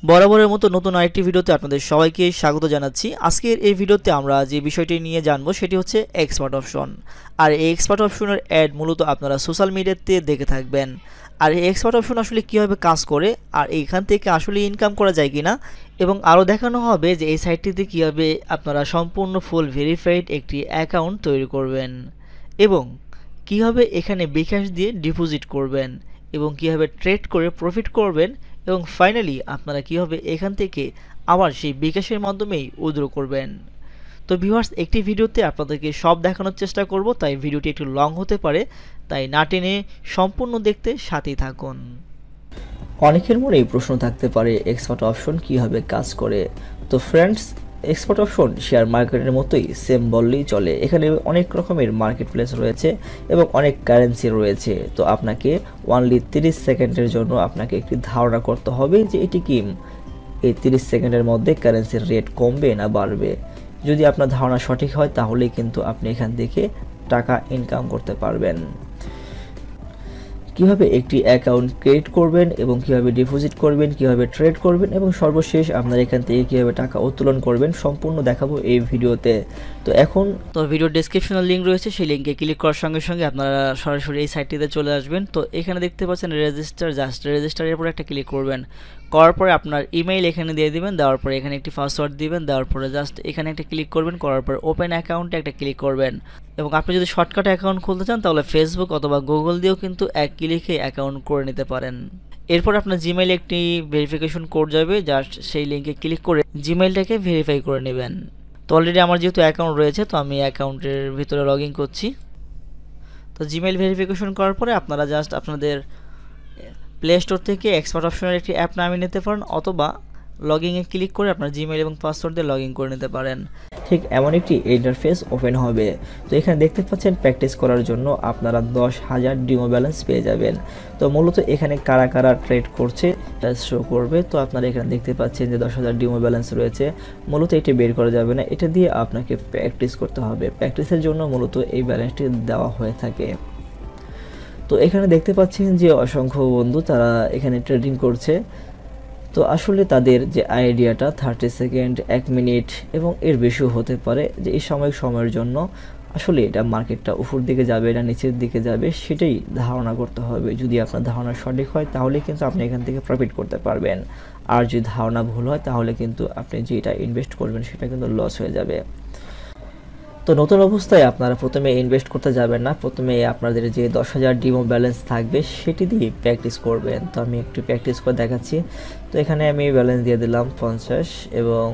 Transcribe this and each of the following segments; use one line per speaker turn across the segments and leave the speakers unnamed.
বরাবরের মতো নতুন আরেকটি ভিডিওতে আপনাদের সবাইকে স্বাগত জানাচ্ছি। আজকের এই ভিডিওতে আমরা যে বিষয়টি নিয়ে জানবো সেটি হচ্ছে এক্সপার্ট অপশন। আর এই এক্সপার্ট অপশনের অ্যাড মূলত আপনারা সোশ্যাল মিডিয়াতে দেখে থাকবেন। আর এই এক্সপার্ট অপশন আসলে কীভাবে কাজ করে, আর এইখান থেকে আসলে ইনকাম করা যায় কিনা, এবং আরও দেখানো হবে যে এই সাইটটিতে কীভাবে আপনারা সম্পূর্ণ ফুল ভেরিফাইড একটি অ্যাকাউন্ট তৈরি করবেন, এবং কীভাবে এখানে বিকাশ দিয়ে ডিপোজিট করবেন, এবং কীভাবে ট্রেড করে প্রফিট করবেন, এবং ফাইনালি আপনারা কীভাবে এখান থেকে আবার সেই বিকাশের মাধ্যমেই উইথড্র করবেন। তো ভিউয়ার্স, একটি ভিডিওতে আপনাদেরকে সব দেখানোর চেষ্টা করব, তাই ভিডিওটি একটু লং হতে পারে, তাই না টেনে সম্পূর্ণ দেখতে সাথেই থাকুন। অনেকের মনেই প্রশ্ন থাকতে পারে এক্সপার্ট অপশন কীভাবে কাজ করে। তো ফ্রেন্ডস, এক্সপার্ট অপশন শেয়ার মার্কেটের মতোই সেম বললেই চলে। এখানে অনেক রকমের মার্কেট প্লেস রয়েছে এবং অনেক কারেন্সি রয়েছে। তো আপনাকে অনলি 30 সেকেন্ডের জন্য আপনাকে একটি ধারণা করতে হবে যে এটি কি এই 30 সেকেন্ডের মধ্যে কারেন্সির রেট কমবে না বাড়বে। যদি আপনার ধারণা সঠিক হয় তাহলেই কিন্তু আপনি এখান থেকে টাকা ইনকাম করতে পারবেন। কিভাবে একটি অ্যাকাউন্ট ক্রিয়েট করবেন এবং কিভাবে ডিপোজিট করবেন, কিভাবে ট্রেড করবেন, এবং সর্বশেষ আপনারা এখান থেকে কিভাবে টাকা উত্তোলন করবেন সম্পূর্ণ দেখাবো এই ভিডিওতে। তো ভিডিও ডেসক্রিপশনাল লিঙ্ক রয়েছে, সেই লিঙ্কে ক্লিক করার সঙ্গে সঙ্গে আপনারা সরাসরি এই সাইটটিতে চলে আসবেন। তো এখানে দেখতে পাচ্ছেন রেজিস্টার, জাস্ট রেজিস্টারের উপর একটা ক্লিক করবেন। করার পরে আপনার ইমেইল এখানে দিয়ে দিবেন, দেওয়ার পরে এখানে একটি পাসওয়ার্ড দিবেন, দেওয়ার পরে জাস্ট এখানে একটা ক্লিক করবেন, করার পর ওপেন অ্যাকাউন্টে একটা ক্লিক করবেন। এবং আপনি যদি শর্টকাট অ্যাকাউন্ট খুলতে চান তাহলে ফেসবুক অথবা গুগল দিয়েও কিন্তু এক ক্লিকে অ্যাকাউন্ট করে নিতে পারেন। এরপর আপনার জিমেইলে একটি ভেরিফিকেশন কোড যাবে, জাস্ট সেই লিঙ্কে ক্লিক করে জিমেইলটাকে ভেরিফাই করে নেবেন। তো অলরেডি আমার যেহেতু অ্যাকাউন্ট রয়েছে, তো আমি অ্যাকাউন্টের ভিতরে লগ ইন করছি। তো জিমেইল ভেরিফিকেশন করার পরে আপনারা জাস্ট আপনাদের প্লে স্টোর থেকে এক্সপার্ট অপশনের একটি অ্যাপ নামিয়ে নিতে পারেন, অথবা লগইনে ক্লিক করে আপনার জিমেইল এবং পাসওয়ার্ড দিয়ে লগ ইন করে নিতে পারেন। ঠিক এমন একটি ইন্টারফেস ওপেন হবে। তো এখানে দেখতে পাচ্ছেন প্র্যাকটিস করার জন্য আপনারা 10,000 ডিমো ব্যালেন্স পেয়ে যাবেন। তো মূলত এখানে কারা কারা ট্রেড করছে শো করবে। তো আপনারা এখানে দেখতে পাচ্ছেন যে 10,000 ডিমো ব্যালেন্স রয়েছে। মূলত এটি বের করা যাবে না, এটা দিয়ে আপনাকে প্র্যাকটিস করতে হবে। প্র্যাকটিসের জন্য মূলত এই ব্যালেন্সটি দেওয়া হয়ে থাকে। তো এখানে দেখতে পাচ্ছেন যে অসংখ্য বন্ধু তারা এখানে ট্রেডিং করছে। তো আসলে তাদের যে আইডিয়াটা 30 সেকেন্ড, 1 মিনিট এবং এর বেশিও হতে পারে, যে এই সময়ের জন্য আসলে এটা মার্কেটটা উপর দিকে যাবে না নিচের দিকে যাবে সেটাই ধারণা করতে হবে। যদি আপনার ধারণা সঠিক হয় তাহলে কিন্তু আপনি এখান থেকে প্রফিট করতে পারবেন, আর যদি ধারণা ভুল হয় তাহলে কিন্তু আপনি যেটা ইনভেস্ট করবেন সেটা কিন্তু লস হয়ে যাবে। তো নতুন অবস্থায় আপনারা প্রথমে ইনভেস্ট করতে যাবেন না, প্রথমে আপনাদের যে 10,000 ডিমো ব্যালেন্স থাকবে সেটি দিয়ে প্র্যাকটিস করবেন। তো আমি একটু প্র্যাকটিস করে দেখাচ্ছি। তো এখানে আমি ব্যালেন্স দিয়ে দিলাম 50, এবং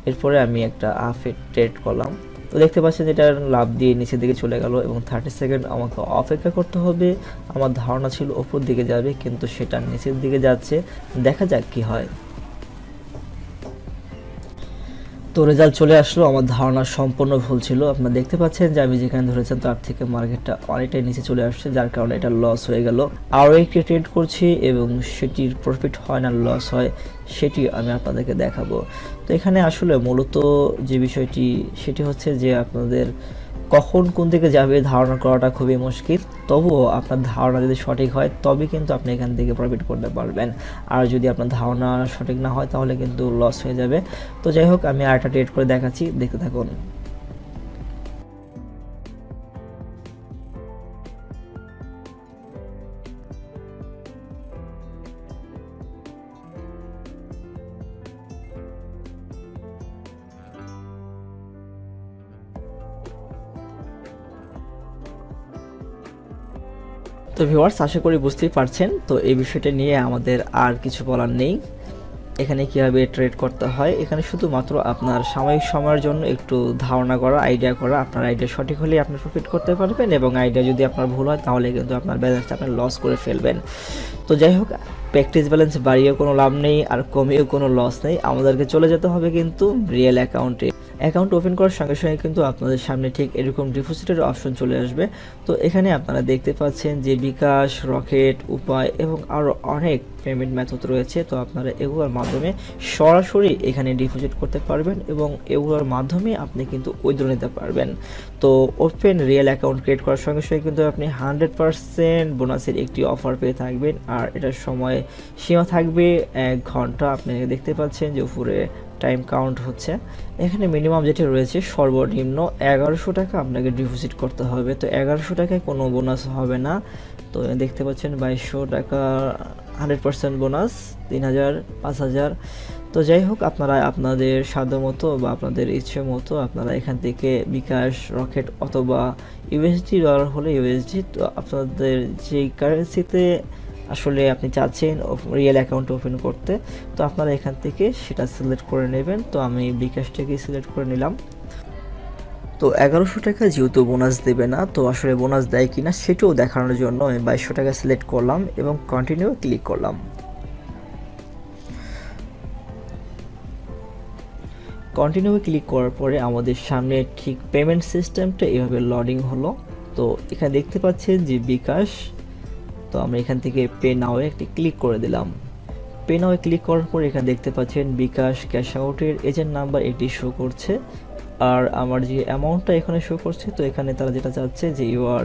এরপরে আমি একটা হাফে ট্রেড করলাম। তো দেখতে পাচ্ছেন এটা লাভ দিয়ে নিচের দিকে চলে গেল, এবং 30 সেকেন্ড আমাকে অপেক্ষা করতে হবে। আমার ধারণা ছিল উপর দিকে যাবে, কিন্তু সেটা নিচের দিকে যাচ্ছে। দেখা যাক কি হয়। তো রেজাল্ট চলে আসলো। আমার ধারণা সম্পূর্ণ ভুল ছিল। আপনারা দেখতে পাচ্ছেন যে আমি যেখানে ধরেছেন তার থেকে মার্কেটটা অনেকটাই নিচে চলে আসছে, যার কারণে এটা লস হয়ে গেল। আরও একটি ট্রেড করছি এবং সেটির প্রফিট হয় না লস হয়, সেটি আমি আপনাদেরকে দেখাবো। তো এখানে আসলে মূলত যে বিষয়টি সেটি হচ্ছে যে আপনাদের কখন কোন দিকে যাবে ধারণা করাটা খুবই মুশকিল। তবুও আপনার ধারণা যদি সঠিক হয় তবে কিন্তু আপনি এখান থেকে প্রফিট করতে পারবেন, আর যদি আপনার ধারণা সঠিক না হয় তাহলে কিন্তু লস হয়ে যাবে। তো যাই হোক, আমি আরেকটা ট্রেড করে দেখাচ্ছি, দেখতে থাকুন। তো ভিউয়ার্স, আশা করি বুঝতেই পারছেন। তো এই বিষয়টা নিয়ে আমাদের আর কিছু বলার নেই। এখানে কিভাবে ট্রেড করতে হয়, এখানে শুধুমাত্র আপনার সাময়িক সময়ের জন্য একটু ধারণা করা, আইডিয়া করা। আপনার আইডিয়া সঠিক হলে আপনি প্রফিট করতে পারবেন, এবং আইডিয়া যদি আপনার ভুল হয় তাহলে কিন্তু আপনার ব্যালেন্সটা আপনি লস করে ফেলবেন। তো যাই হোক, প্র্যাকটিস ব্যালেন্স বাড়িয়েও কোনো লাভ নেই আর কমিয়েও কোনো লস নেই। আমাদেরকে চলে যেতে হবে কিন্তু রিয়েল অ্যাকাউন্টে। অ্যাকাউন্ট ওপেন করার সঙ্গে সঙ্গে কিন্তু আপনাদের সামনে ঠিক এরকম ডিপোজিটের অপশন চলে আসবে। তো এখানে আপনারা দেখতে পাচ্ছেন যে বিকাশ, রকেট, উপায় এবং আরও অনেক পেমেন্ট মেথড রয়েছে, তো আপনারা এগুলোর মাধ্যমে সরাসরি এখানে ডিপোজিট করতে পারবেন এবং এগুলোর মাধ্যমে আপনি কিন্তু উইথড্র নিতে পারবেন। তো ওপেন রিয়েল অ্যাকাউন্ট ক্রিয়েট করার সঙ্গে সঙ্গে কিন্তু আপনি 100% বোনাসের একটি অফার পেয়ে থাকবেন, আর এটার সময় সীমা থাকবে 1 ঘন্টা। আপনি দেখতে পাচ্ছেন যে উপরে টাইম কাউন্ট হচ্ছে। এখানে মিনিমাম যেটা রয়েছে সর্বনিম্ন 1100 টাকা আপনাকে ডিপোজিট করতে হবে। তো 1100 টাকায় কোনো বোনাস হবে না। তো দেখতে পাচ্ছেন 2200 টাকা 100% বোনাস, 3000, 5000। তো যাই হোক, আপনারা আপনাদের সাধ্যমতো বা আপনাদের ইচ্ছে মতো আপনারা এখান থেকে বিকাশ, রকেট অথবা ইউএসডি ডলার হলে ইউএসডি, তো আপনাদের যেই কারেন্সিতে আসলে আপনি চাচ্ছেন রিয়েল অ্যাকাউন্ট ওপেন করতে, তো আপনারা এখান থেকে সেটা সিলেক্ট করে নেবেন। তো আমি বিকাশটাকে সিলেক্ট করে নিলাম। তো 1100 টাকা যেহেতু বোনাস দেবে না, তো আসলে বোনাস দেয় কিনা সেটাও দেখানোর জন্য আমি 2200 টাকা সিলেক্ট করলাম এবং কন্টিনিউ ক্লিক করলাম। কন্টিনিউ ক্লিক করার পরে আমাদের সামনে ঠিক পেমেন্ট সিস্টেমটা এভাবে লোডিং হলো। তো এখানে দেখতে পাচ্ছেন যে বিকাশ, তো আমরা এখান থেকে পে নাও একটি ক্লিক করে দিলাম। পে নাও ক্লিক করার পর এখানে দেখতে পাচ্ছেন বিকাশ ক্যাশ আউটের এজেন্ট নাম্বার এটি শো করছে, আর আমার যে অ্যামাউন্টটা এখানে শো করছে, তো এখানে তারা যেটা চাচ্ছে যে ইউআর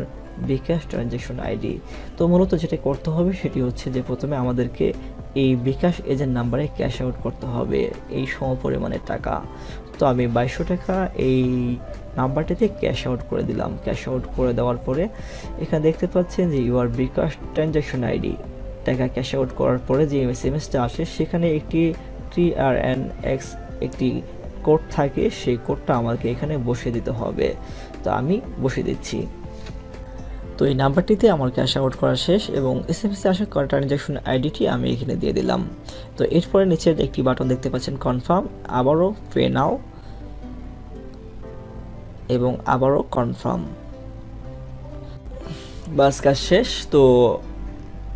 বিকাশ ট্রানজ্যাকশন আইডি। তো মূলত যেটা করতে হবে সেটি হচ্ছে যে প্রথমে আমাদেরকে এই বিকাশ এজেন্ট নাম্বারে ক্যাশ আউট করতে হবে এই সম পরিমাণের টাকা। তো আমি 2200 টাকা এই নাম্বারটিতে ক্যাশ আউট করে দিলাম। ক্যাশ আউট করে দেওয়ার পরে এখানে দেখতে পাচ্ছেন যে ইউআর বিকাশ ট্রানজ্যাকশন আইডি। টাকা ক্যাশ আউট করার পরে যে এসএমএসটা আসে সেখানে একটি TRNX একটি কোড থাকে, সেই কোডটা আমাকে এখানে বসিয়ে দিতে হবে। তো আমি বসিয়ে দিচ্ছি। তো এই নাম্বারটিতে আমার ক্যাশ আউট করা শেষ এবং এসএমএসে আসা ট্রানজ্যাকশন আইডিটি আমি এখানে দিয়ে দিলাম। তো এরপরে নিচের একটি বাটন দেখতে পাচ্ছেন কনফার্ম, আবারও পে নাও এবং আবারও কনফার্ম। বাস কাজ শেষ। তো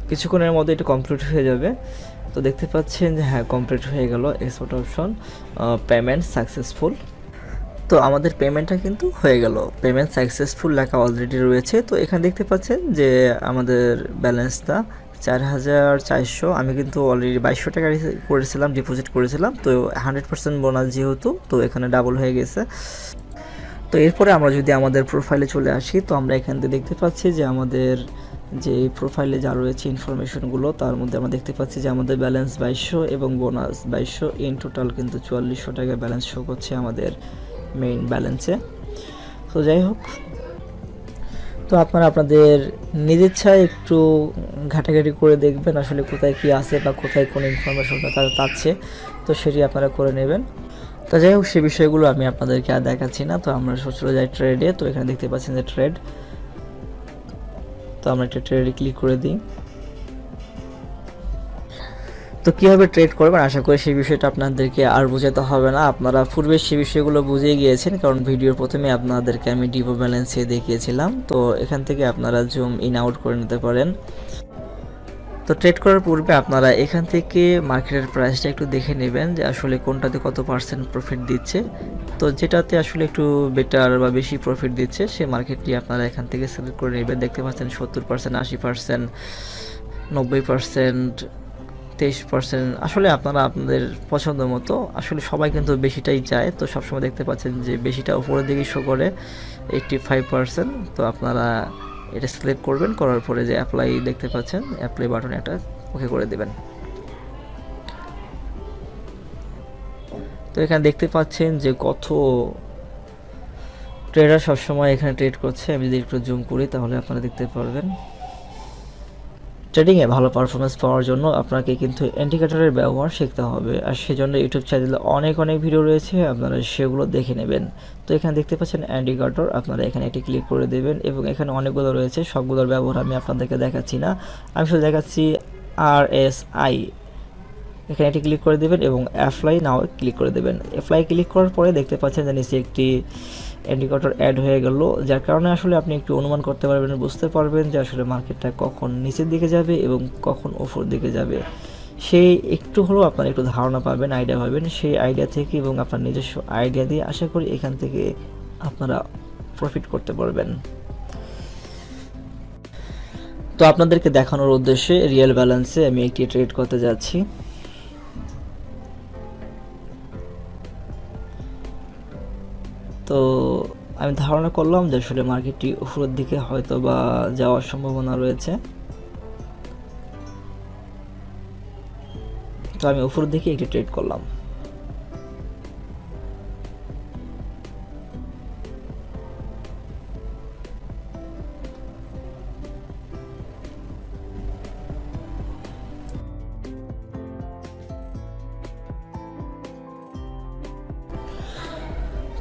কিছুক্ষণের মধ্যে এটা কমপ্লিট হয়ে যাবে। তো দেখতে পাচ্ছেন যে হ্যাঁ, কমপ্লিট হয়ে গেল। Export option, payment successful. তো আমাদের পেমেন্টটা কিন্তু হয়ে গেল, পেমেন্ট সাকসেসফুল লেখা অলরেডি রয়েছে। তো এখানে দেখতে পাচ্ছেন যে আমাদের ব্যালেন্সটা 4400। আমি কিন্তু অলরেডি 2200 টাকা করেছিলাম, ডিপোজিট করেছিলাম। তো 100% বোনাস যেহেতু, তো এখানে ডাবল হয়ে গেছে। তো এরপরে আমরা যদি আমাদের প্রোফাইলে চলে আসি, তো আমরা এখান থেকে দেখতে পাচ্ছি যে আমাদের যে প্রোফাইলে যা রয়েছে ইনফরমেশনগুলো, তার মধ্যে আমরা দেখতে পাচ্ছি যে আমাদের ব্যালেন্স 2200 এবং বোনাস 2200, ইন টোটাল কিন্তু 4400 টাকা ব্যালেন্স শো করছে আমাদের মেইন ব্যালেন্সে। তো যাই হোক, তো আপনারা আপনাদের নিজের ইচ্ছায় একটু ঘাটাঘাটি করে দেখবেন আসলে কোথায় কি আছে বা কোথায় কোন ইনফরমেশনটা তারা চাচ্ছে, তো সেটি আপনারা করে নেবেন। তো যাই হোক, সে বিষয়গুলো আমি আপনাদেরকে আর দেখাচ্ছি না। তো আমরা চলে যাই ট্রেডে। তো এখানে দেখতে পাচ্ছেন যে ট্রেড, তো আমরা একটা ট্রেডে ক্লিক করে দিই। তো কীভাবে ট্রেড করবেন আশা করি সেই বিষয়টা আপনাদেরকে আর বোঝাতে হবে না, আপনারা পূর্বে সেই বিষয়গুলো বুঝে গিয়েছেন, কারণ ভিডিওর প্রথমে আপনাদেরকে আমি ডিপো ব্যালেন্সে দেখিয়েছিলাম। তো এখান থেকে আপনারা জুম ইন আউট করে নিতে পারেন। তো ট্রেড করার পূর্বে আপনারা এখান থেকে মার্কেটের প্রাইসটা একটু দেখে নেবেন যে আসলে কোনটাতে কত পার্সেন্ট প্রফিট দিচ্ছে। তো যেটাতে আসলে একটু বেটার বা বেশি প্রফিট দিচ্ছে সেই মার্কেটটি আপনারা এখান থেকে সিলেক্ট করে নেবেন। দেখতে পাচ্ছেন 70%, 80%, 90%, 23%। আসলে আপনারা আপনাদের পছন্দ মতো, আসলে সবাই কিন্তু বেশিটাই চায়। তো সবসময় দেখতে পাচ্ছেন যে বেশিটা উপরের দিকে শো করে 85%। তো আপনারা এটা সিলেক্ট করবেন, করার পরে যে অ্যাপ্লাই দেখতে পাচ্ছেন, অ্যাপ্লাই বাটনে একটা ওকে করে দেবেন। তো এখানে দেখতে পাচ্ছেন যে কত ট্রেডার সবসময় এখানে ট্রেড করছে। আমি যদি একটু জুম করি তাহলে আপনারা দেখতে পারবেন। ট্রেডিংয়ে ভালো পারফরমেন্স পাওয়ার জন্য আপনাকে কিন্তু ইন্ডিকেটরের ব্যবহার শিখতে হবে, আর সেজন্য ইউটিউব চ্যানেলে অনেক ভিডিও রয়েছে, আপনারা সেগুলো দেখে নেবেন। তো এখানে দেখতে পাচ্ছেন ইন্ডিকেটর, আপনারা এখানে একটি ক্লিক করে দেবেন এবং এখানে অনেকগুলো রয়েছে, সবগুলোর ব্যবহার আমি আপনাদেরকে দেখাচ্ছি না, আমি শুধু দেখাচ্ছি RSI। এখানে একটি ক্লিক করে দেবেন এবং অ্যাপ্লাই নাও ক্লিক করে দেবেন। অ্যাপ্লাই ক্লিক করার পরে দেখতে পাচ্ছেন যে নিচে একটি ইন্ডিকেটর অ্যাড হয়ে গেল, যার কারণে আসলে আপনি একটু অনুমান করতে পারবেন, বুঝতে পারবেন যে আসলে মার্কেটটা কখন নিচের দিকে যাবে এবং কখন উপর দিকে যাবে। সেই একটু হলেও আপনারা একটু ধারণা পাবেন, আইডিয়া পাবেন। সেই আইডিয়া থেকে এবং আপনার নিজস্ব আইডিয়া দিয়ে আশা করি এখান থেকে আপনারা প্রফিট করতে পারবেন। তো আপনাদেরকে দেখানোর উদ্দেশ্যে রিয়েল ব্যালেন্সে আমি একটি ট্রেড করতে যাচ্ছি। তো আমি ধারণা করলাম যে আসলে মার্কেটটি উপরের দিকে হয়তো বা যাওয়ার সম্ভাবনা রয়েছে, তো আমি উপরের দিকে একটি ট্রেড করলাম।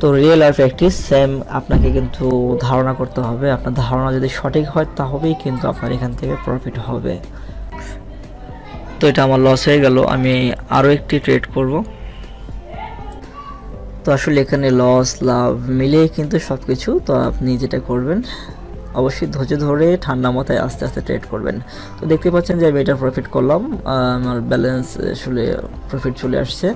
তো রিয়েল আর প্র্যাকটিস সেম, আপনাকে কিন্তু ধারণা করতে হবে। আপনার ধারণা যদি সঠিক হয় তবেই কিন্তু আপনার এখান থেকে প্রফিট হবে। তো এটা আমার লস হয়ে গেল, আমি আরও একটি ট্রেড করব। তো আসলে এখানে লস লাভ মিলিয়ে কিন্তু সব কিছু। তো আপনি যেটা করবেন অবশ্যই ধৈর্য ধরে ঠান্ডা মাথায় আস্তে আস্তে ট্রেড করবেন। তো দেখতে পাচ্ছেন যে আমি এটা প্রফিট করলাম, আমার ব্যালেন্স আসলে প্রফিট চলে আসছে।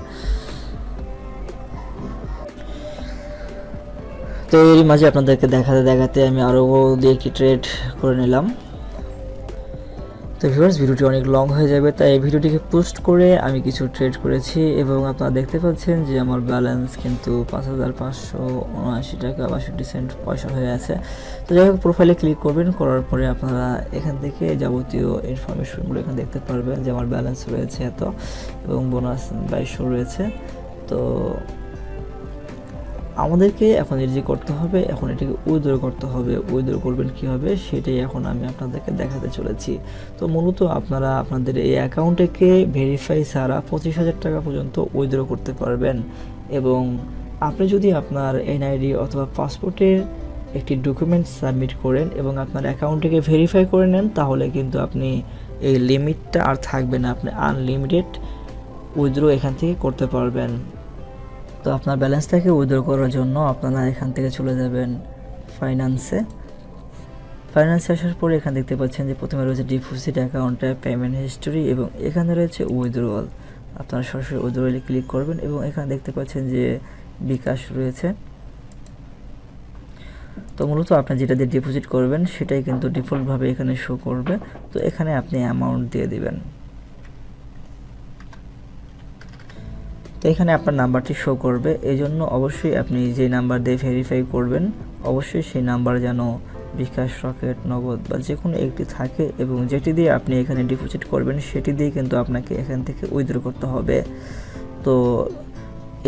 তো এরই মাঝে আপনাদেরকে দেখাতে দেখাতে আমি আরও দিয়ে একটি ট্রেড করে নিলাম। তো ভিউয়ার্স, ভিডিওটি অনেক লং হয়ে যাবে, তাই এই ভিডিওটিকে পোস্ট করে আমি কিছু ট্রেড করেছি এবং আপনারা দেখতে পাচ্ছেন যে আমার ব্যালেন্স কিন্তু 5,579 টাকা 62 সেন্ট পয়সা হয়ে আছে। তো যাই হোক, প্রোফাইলে ক্লিক করবেন, করার পরে আপনারা এখান থেকে যাবতীয় ইনফরমেশনগুলো এখানে দেখতে পারবেন যে আমার ব্যালেন্স রয়েছে এত এবং বোনাস 2200 রয়েছে। তো আমাদেরকে এখন যে করতে হবে, এখন এটাকে উইথড্র করতে হবে। উইথড্র করবেন কীভাবে সেটাই এখন আমি আপনাদেরকে দেখাতে চলেছি। তো মূলত আপনারা আপনাদের এই অ্যাকাউন্টকে ভেরিফাই ছাড়া 25,000 টাকা পর্যন্ত উইথড্র করতে পারবেন। এবং আপনি যদি আপনার এনআইডি অথবা পাসপোর্টের একটি ডকুমেন্ট সাবমিট করেন এবং আপনার অ্যাকাউন্টটিকে ভেরিফাই করে নেন, তাহলে কিন্তু আপনি এই লিমিটটা আর থাকবে না, আপনি আনলিমিটেড উইথড্র এখান থেকে করতে পারবেন। তো আপনার ব্যালেন্সটাকে উইথড্র করার জন্য আপনারা এখান থেকে চলে যাবেন ফাইন্যান্সে। ফাইন্যান্সে আসার পরে এখানে দেখতে পাচ্ছেন যে প্রথমে রয়েছে ডিপোজিট অ্যাকাউন্টে পেমেন্ট হিস্টোরি এবং এখানে রয়েছে উইথড্রয়াল। আপনারা সরাসরি উইথড্রয়ালে ক্লিক করবেন এবং এখানে দেখতে পাচ্ছেন যে বিকাশ রয়েছে। তো মূলত আপনি যেটা দিয়ে ডিপোজিট করবেন সেটাই কিন্তু ডিফল্টভাবে এখানে শো করবে। তো এখানে আপনি অ্যামাউন্ট দিয়ে দিবেন। তো এখানে আপনার নাম্বারটি শো করবে, এই জন্য অবশ্যই আপনি যে নাম্বার দিয়ে ভেরিফাই করবেন অবশ্যই সেই নাম্বার যেন বিকাশ, রকেট, নগদ বা যে কোনো একটি থাকে এবং যেটি দিয়ে আপনি এখানে ডিপোজিট করবেন সেটি দিয়ে কিন্তু আপনাকে এখান থেকে উইথড্র করতে হবে। তো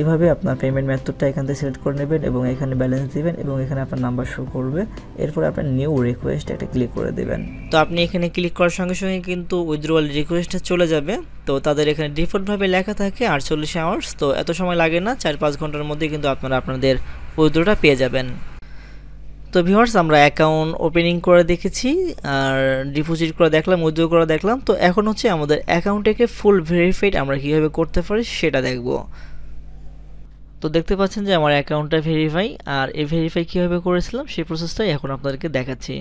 এভাবে আপনার পেমেন্ট মেথডটা এখান থেকে সিলেক্ট করে নেবেন এবং এখানে ব্যালেন্স দিবেন এবং এখানে আপনার নাম্বার শো করবে। এরপর আপনার নিউ রিকোয়েস্ট একটা ক্লিক করে দেবেন। তো আপনি এখানে ক্লিক করার সঙ্গে সঙ্গে কিন্তু উইথড্রয়াল রিকোয়েস্টটা চলে যাবে। তো তাদের এখানে ডিফল্টভাবে লেখা থাকে 48 আওয়ার্স, তো এত সময় লাগে না, 4-5 ঘন্টার মধ্যে কিন্তু আপনারা আপনাদের উইথড্রটা পেয়ে যাবেন। তো ভিউয়ার্স, আমরা অ্যাকাউন্ট ওপেনিং করে দেখেছি আর ডিপোজিট করে দেখলাম, উইথড্র করে দেখলাম। তো এখন হচ্ছে আমাদের অ্যাকাউন্টটাকে ফুল ভেরিফাইড আমরা কীভাবে করতে পারি সেটা দেখব। তো দেখতে পাচ্ছেন যে আমার অ্যাকাউন্টটা ভেরিফাই, আর এই ভেরিফাই কীভাবে করেছিলাম সেই প্রসেসটাই এখন আপনাদেরকে দেখাচ্ছি।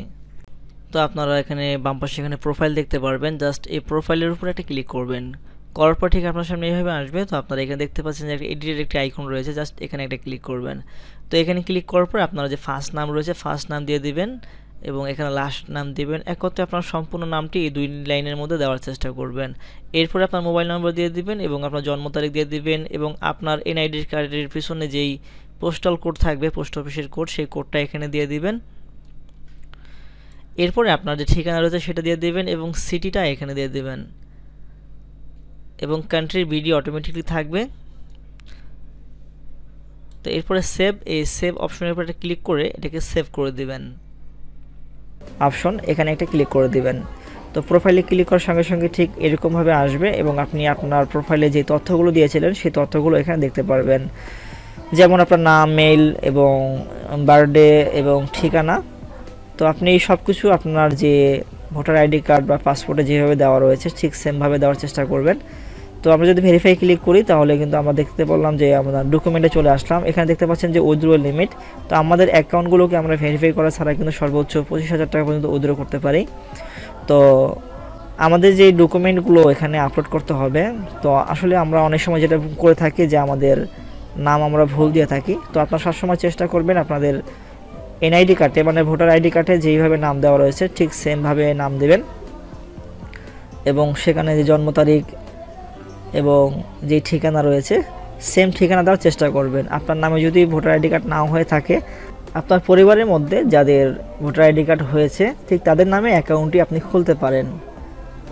তো আপনারা এখানে বাম পাশে এখানে প্রোফাইল দেখতে পারবেন, জাস্ট এই প্রোফাইলের উপর একটা ক্লিক করবেন, করার পর ঠিক আপনার সামনে এইভাবে আসবে। তো আপনারা এখানে দেখতে পাচ্ছেন যে একটা এডিটের একটি আইকন রয়েছে, জাস্ট এখানে একটা ক্লিক করবেন। তো এখানে ক্লিক করার পর আপনারা যে ফার্স্ট নাম রয়েছে ফার্স্ট নাম দিয়ে দিবেন এবং এখানে লাস্ট নাম দিবেন। এক কথায় আপনার সম্পূর্ণ নামটি এই 2 লাইনের মধ্যে দেওয়ার চেষ্টা করবেন। এরপরে আপনার মোবাইল নম্বর দিয়ে দিবেন এবং আপনার জন্ম তারিখ দিয়ে দিবেন এবং আপনার এনআইডি কার্ডের পিছনে যেই পোস্টাল কোড থাকবে, পোস্ট অফিসের কোড, সেই কোডটা এখানে দিয়ে দিবেন। এরপরে আপনার যে ঠিকানা রয়েছে সেটা দিয়ে দিবেন এবং সিটিটা এখানে দিয়ে দিবেন এবং কান্ট্রির ভিডিও অটোমেটিকলি থাকবে। তো এরপরে সেভ, এই সেভ অপশনের উপর একটা ক্লিক করে এটাকে সেভ করে দিবেন। অপশন এখানে একটা ক্লিক করে দিবেন। তো প্রোফাইলে ক্লিক করার সঙ্গে সঙ্গে ঠিক এরকমভাবে আসবে এবং আপনি আপনার প্রোফাইলে যে তথ্যগুলো দিয়েছিলেন সেই তথ্যগুলো এখানে দেখতে পারবেন, যেমন আপনার নাম, মেইল এবং বার্থডে এবং ঠিকানা। তো আপনি সব কিছু আপনার যে ভোটার আইডি কার্ড বা পাসপোর্টে যেভাবে দেওয়া রয়েছে ঠিক সেমভাবে দেওয়ার চেষ্টা করবেন। তো আমরা যদি ভেরিফাই ক্লিক করি তাহলে কিন্তু আমরা দেখতে পারলাম যে আমরা ডকুমেন্টে চলে আসলাম। এখানে দেখতে পাচ্ছেন যে উইথড্রয়াল লিমিট। তো আমাদের অ্যাকাউন্টগুলোকে আমরা ভেরিফাই করা ছাড়া কিন্তু সর্বোচ্চ 25,000 টাকা পর্যন্ত উইথড্র করতে পারি। তো আমাদের যে ডকুমেন্টগুলো এখানে আপলোড করতে হবে, তো আসলে আমরা অনেক সময় যেটা করে থাকি যে আমাদের নাম আমরা ভুল দিয়ে থাকি। তো আপনারা সবসময় চেষ্টা করবেন আপনাদের এনআইডি কার্ডে মানে ভোটার আইডি কার্ডে যেইভাবে নাম দেওয়া রয়েছে ঠিক সেমভাবে নাম দেবেন এবং সেখানে যে জন্ম তারিখ এবং যে ঠিকানা রয়েছে সেম ঠিকানা দেওয়ার চেষ্টা করবেন। আপনার নামে যদি ভোটার আইডি কার্ড নাও হয়ে থাকে, আপনার পরিবারের মধ্যে যাদের ভোটার আইডি কার্ড হয়েছে ঠিক তাদের নামে অ্যাকাউন্টটি আপনি খুলতে পারেন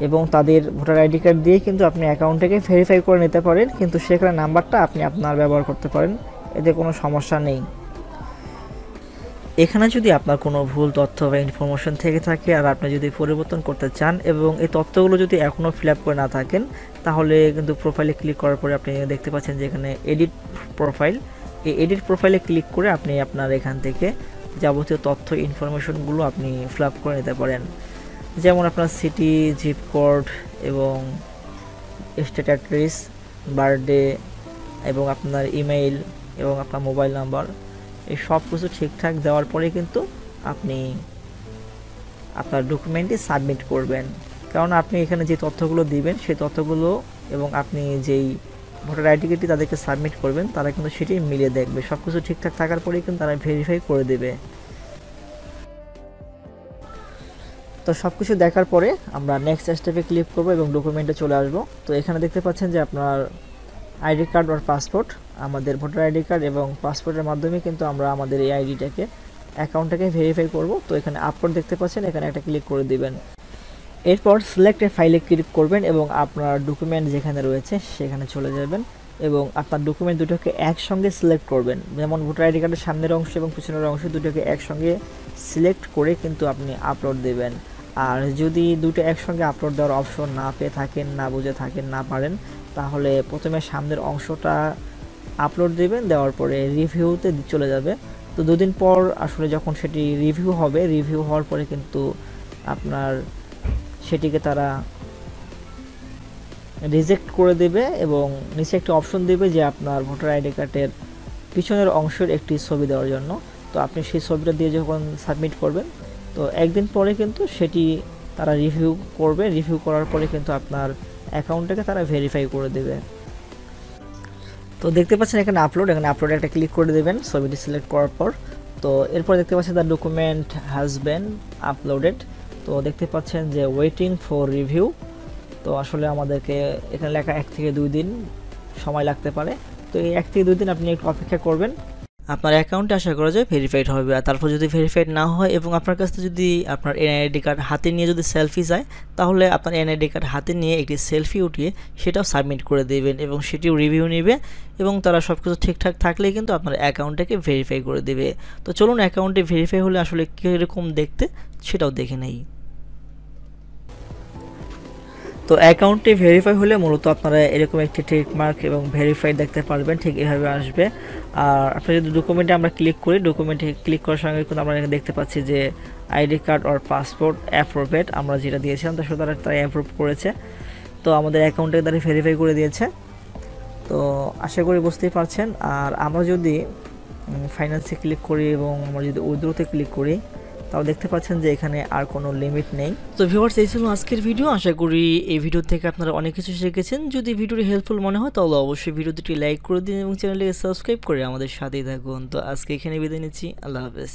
এবং তাদের ভোটার আইডি কার্ড দিয়ে কিন্তু আপনি অ্যাকাউন্টটাকে ভেরিফাই করে নিতে পারেন, কিন্তু সেখানে নাম্বারটা আপনি আপনার ব্যবহার করতে পারেন, এতে কোনো সমস্যা নেই। এখানে যদি আপনার কোনো ভুল তথ্য বা ইনফরমেশন থেকে থাকে আর আপনি যদি পরিবর্তন করতে চান এবং এই তথ্যগুলো যদি এখনও ফিল আপ করে না থাকেন, তাহলে কিন্তু প্রোফাইলে ক্লিক করার পরে আপনি দেখতে পাচ্ছেন যে এখানে এডিট প্রোফাইল, এই এডিট প্রোফাইলে ক্লিক করে আপনি আপনার এখান থেকে যাবতীয় তথ্য ইনফরমেশনগুলো আপনি ফিল আপ করে নিতে পারেন। যেমন আপনার সিটি, জিপ কোড এবং স্টেট অ্যাড্রেস, বার্থডে এবং আপনার ইমেইল এবং আপনার মোবাইল নাম্বার, এই সব কিছু ঠিকঠাক দেওয়ার পরে কিন্তু আপনি আপনার ডকুমেন্টটি সাবমিট করবেন। কারণ আপনি এখানে যে তথ্যগুলো দিবেন সেই তথ্যগুলো এবং আপনি যেই ভোটার আইডি কার্ডটি তাদেরকে সাবমিট করবেন তারা কিন্তু সেটি মিলিয়ে দেখবে, সব কিছু ঠিকঠাক থাকার পরেই কিন্তু তারা ভেরিফাই করে দেবে। তো সব কিছু দেখার পরে আমরা নেক্সট স্টেপে ক্লিক করব এবং ডকুমেন্টে চলে আসব। তো এখানে দেখতে পাচ্ছেন যে আপনার আইডি কার্ড আর পাসপোর্ট, আমাদের ভোটার আইডি কার্ড এবং পাসপোর্টের মাধ্যমে কিন্তু আমরা আমাদের এই আইডিটাকে অ্যাকাউন্টটাকে ভেরিফাই করব। তো এখানে আপলোড দেখতে পাচ্ছেন, এখানে একটা ক্লিক করে দিবেন। এরপর সিলেক্ট এ ফাইলে ক্লিক করবেন এবং আপনার ডকুমেন্ট যেখানে রয়েছে সেখানে চলে যাবেন এবং আপনার ডকুমেন্ট দুটোকে একসঙ্গে সিলেক্ট করবেন। যেমন ভোটার আইডি কার্ডের সামনের অংশ এবং পিছনের অংশ দুটোকে একসঙ্গে সিলেক্ট করে কিন্তু আপনি আপলোড দেবেন। আর যদি দুটো একসঙ্গে আপলোড দেওয়ার অপশন না পেয়ে থাকেন, না বুঝে থাকেন, না পারেন, তাহলে প্রথমে সামনের অংশটা আপলোড দেবেন, দেওয়ার পরে রিভিউতে চলে যাবে। তো দুদিন পর আসলে যখন সেটি রিভিউ হবে, রিভিউ হওয়ার পরে কিন্তু আপনার সেটিকে তারা রিজেক্ট করে দেবে এবং নিচে একটি অপশন দেবে যে আপনার ভোটার আইডি কার্ডের পিছনের অংশের একটি ছবি দেওয়ার জন্য। তো আপনি সেই ছবিটা দিয়ে যখন সাবমিট করবেন, তো একদিন পরে কিন্তু সেটি তারা রিভিউ করবে, রিভিউ করার পরে কিন্তু আপনার অ্যাকাউন্টটাকে তারা ভেরিফাই করে দেবে। তো দেখতে পাচ্ছেন এখানে আপলোড, এখানে আপলোডে একটা ক্লিক করে দেবেন ছবিটি সিলেক্ট করার পর। তো এরপর দেখতে পাচ্ছেন the document has been uploaded. তো দেখতে পাচ্ছেন যে ওয়েটিং ফর রিভিউ। তো আসলে আমাদেরকে এখানে লেখা 1 থেকে 2 দিন সময় লাগতে পারে। তো এই 1 থেকে 2 দিন আপনি একটু অপেক্ষা করবেন, আপনার অ্যাকাউন্টে আশা করা যায় ভেরিফাইড হবে। আর তারপর যদি ভেরিফাইড না হয় এবং আপনার কাছে যদি আপনার এনআইডি কার্ড হাতে নিয়ে যদি সেলফি যায়, তাহলে আপনার এনআইডি কার্ড হাতে নিয়ে একটি সেলফি উঠিয়ে সেটাও সাবমিট করে দেবেন এবং সেটিও রিভিউ নেবে এবং তারা সব কিছু ঠিকঠাক থাকলেই কিন্তু আপনার অ্যাকাউন্টটাকে ভেরিফাই করে দেবে। তো চলুন অ্যাকাউন্টে ভেরিফাই হলে আসলে কীরকম দেখতে সেটাও দেখে নেই। তো অ্যাকাউন্টটি ভেরিফাই হলে মূলত আপনারা এরকম একটি টিকমার্ক এবং ভেরিফাই দেখতে পারবেন, ঠিক এভাবে আসবে। আর আপনি যদি ডকুমেন্টে আমরা ক্লিক করি, ডকুমেন্টে ক্লিক করার সঙ্গে কিন্তু আমরা এখানে দেখতে পাচ্ছি যে আইডি কার্ড আর পাসপোর্ট অ্যাপ্রুভেড, আমরা যেটা দিয়েছিলাম তারা অ্যাপ্রুভ করেছে। তো আমাদের অ্যাকাউন্টে তারা ভেরিফাই করে দিয়েছে। তো আশা করি বুঝতেই পারছেন। আর আমরা যদি ফাইন্যান্সে ক্লিক করি এবং আমরা যদি উইথড্রোতে ক্লিক করি, তাও দেখতে পাচ্ছেন যে এখানে আর কোনো লিমিট নেই। তো ভিউয়ার্স, এই ছিল আজকের ভিডিও। আশা করি এই ভিডিও থেকে আপনারা অনেক কিছু শিখেছেন। যদি ভিডিওটি হেল্পফুল মনে হয় তাহলে অবশ্যই ভিডিওটি লাইক করে দিন এবং চ্যানেলটিকে সাবস্ক্রাইব করে আমাদের সাথেই থাকুন। তো আজকে এখানে বিদায় নিচ্ছি, আল্লাহ হাফেজ।